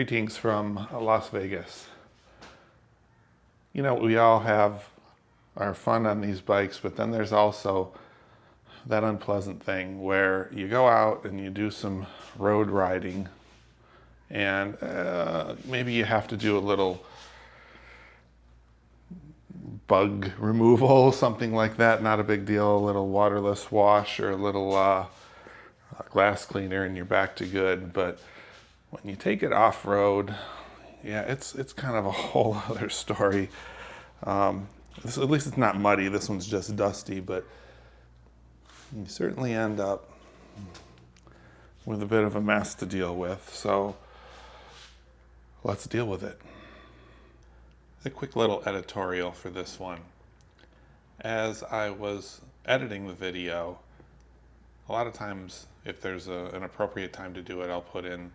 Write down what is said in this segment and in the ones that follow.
Greetings from Las Vegas. You know, we all have our fun on these bikes, but then there's also that unpleasant thing where you go out and you do some road riding and maybe you have to do a little bug removal, something like that. Not a big deal, a little waterless wash or a little glass cleaner and you're back to good. But when you take it off-road, yeah, it's kind of a whole other story. At least it's not muddy. This one's just dusty, but you certainly end up with a bit of a mess to deal with. So let's deal with it. A quick little editorial for this one. As I was editing the video, a lot of times if there's an appropriate time to do it, I'll put in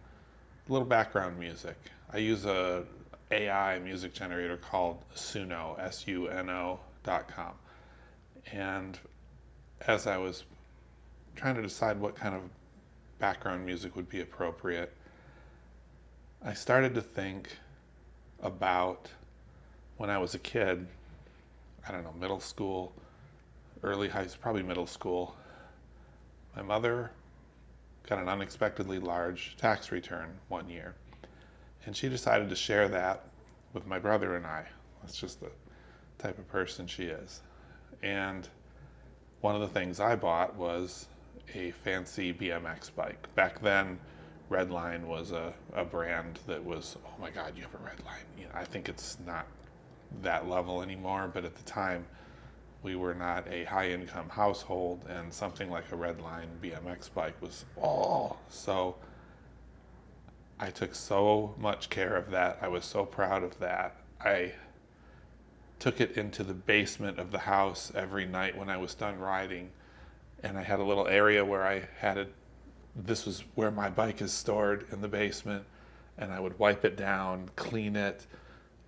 a little background music. I use a AI music generator called Suno, SUNO.com. And as I was trying to decide what kind of background music would be appropriate, I started to think about when I was a kid, I don't know, middle school, early high school, probably middle school. My mother got an unexpectedly large tax return one year, and she decided to share that with my brother and I. That's just the type of person she is. And one of the things I bought was a fancy BMX bike. Back then, Redline was a brand that was, oh my God, you have a Redline. You know, I think it's not that level anymore, but at the time, we were not a high-income household, and something like a Redline BMX bike was, so I took so much care of that. I was so proud of that. I took it into the basement of the house every night when I was done riding, and I had a little area where I had it. This was where my bike is stored, in the basement, and I would wipe it down, clean it,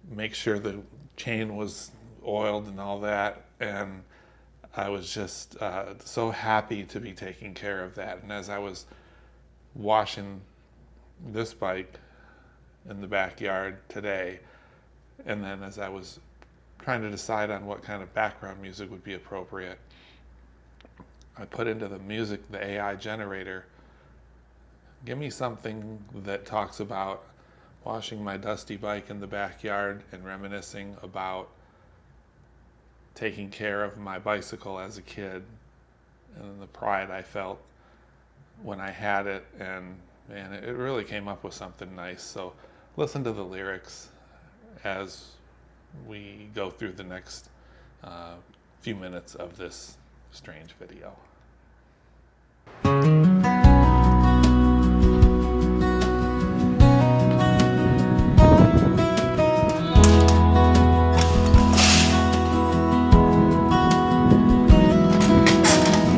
make sure the chain was oiled and all that, and I was just so happy to be taking care of that. And as I was washing this bike in the backyard today, and then as I was trying to decide on what kind of background music would be appropriate, I put into the music, the AI generator, give me something that talks about washing my dusty bike in the backyard and reminiscing about taking care of my bicycle as a kid and the pride I felt when I had it, and man, it really came up with something nice. So listen to the lyrics as we go through the next few minutes of this strange video.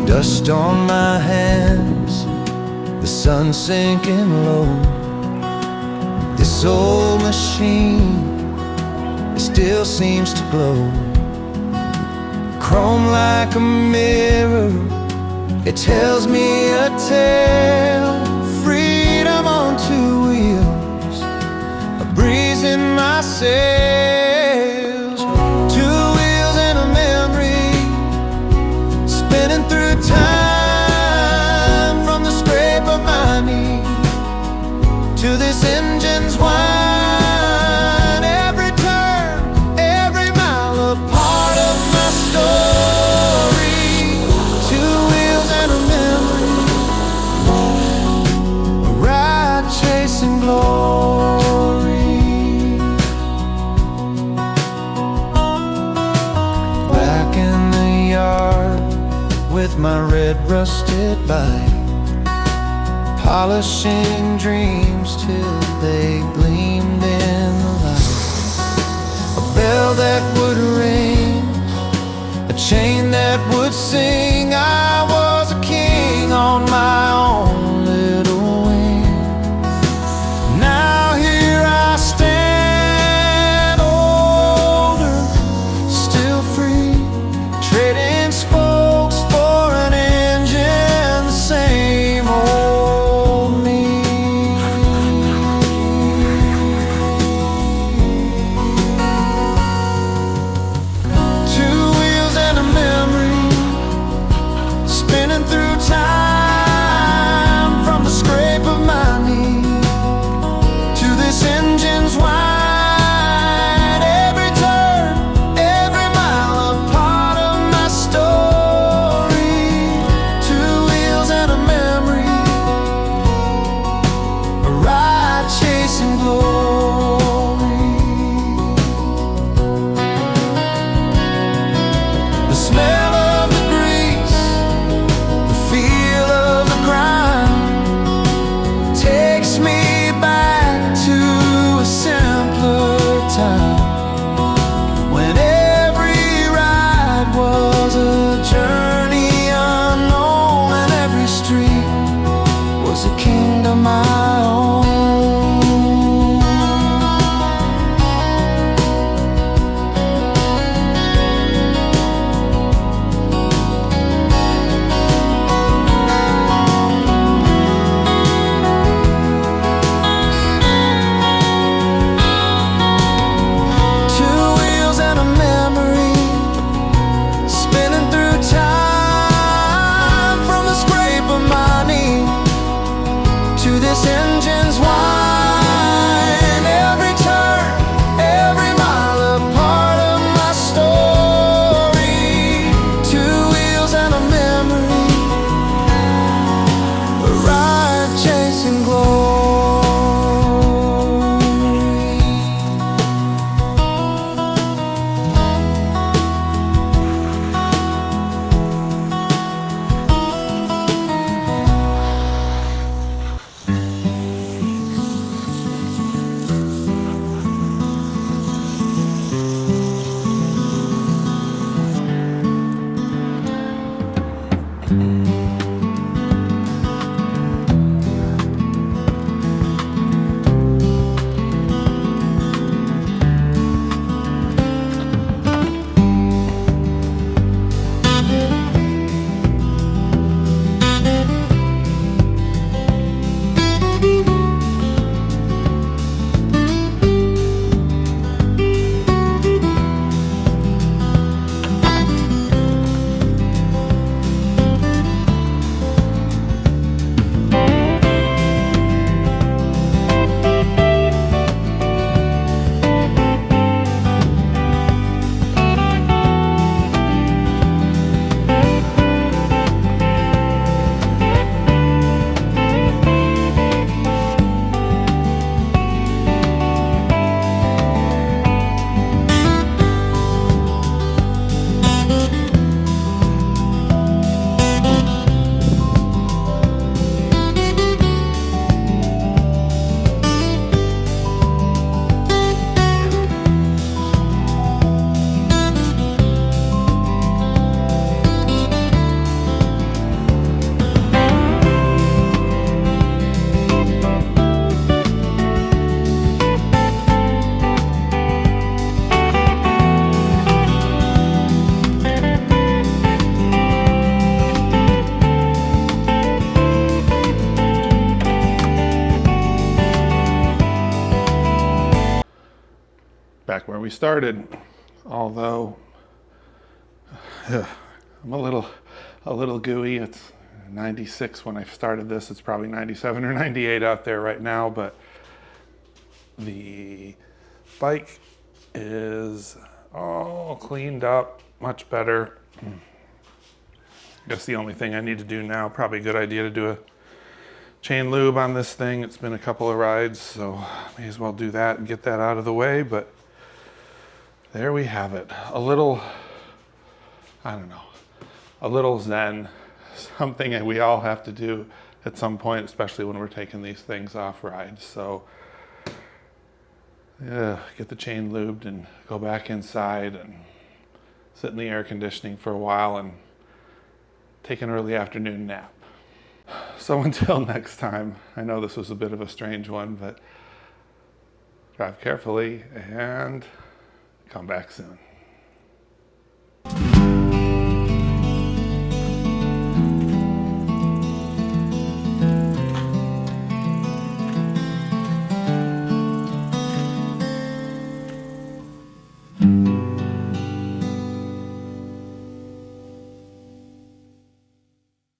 Dust on my hands, the sun sinking low. This old machine, it still seems to glow. Chrome like a mirror, it tells me a tale. Freedom on two wheels, a breeze in my sails. Two wheels and a memory, spinning through time, from the scrape of my knee to this engine's whine. Every turn, every mile, a part of my story. Two wheels and a memory, a ride chasing glory. Back in the yard with my red rusted bike, polishing dreams till they gleamed in the light. A bell that would ring, a chain that would sing. I was a king on my own little wing. Now here I stand, older, still free, trading spokes for an engine, the same old me. The smell of the grease, the feel of the grind, takes me back to a simpler time, when every ride was a journey unknown, and every street was a kingdom my own. This engine's whine, every turn, every mile, a part of my story. Two wheels and a memory, a ride chasing glory. Back where we started, although I'm a little gooey. It's 96 when I started this. It's probably 97 or 98 out there right now, but the bike is all cleaned up, much better. I guess the only thing I need to do now, probably a good idea to do a chain lube on this thing. It's been a couple of rides, so may as well do that and get that out of the way. But there we have it. A little, I don't know, a little zen, something that we all have to do at some point, especially when we're taking these things off rides. So yeah, get the chain lubed and go back inside and sit in the air conditioning for a while and take an early afternoon nap. So until next time, I know this was a bit of a strange one, but drive carefully and come back soon.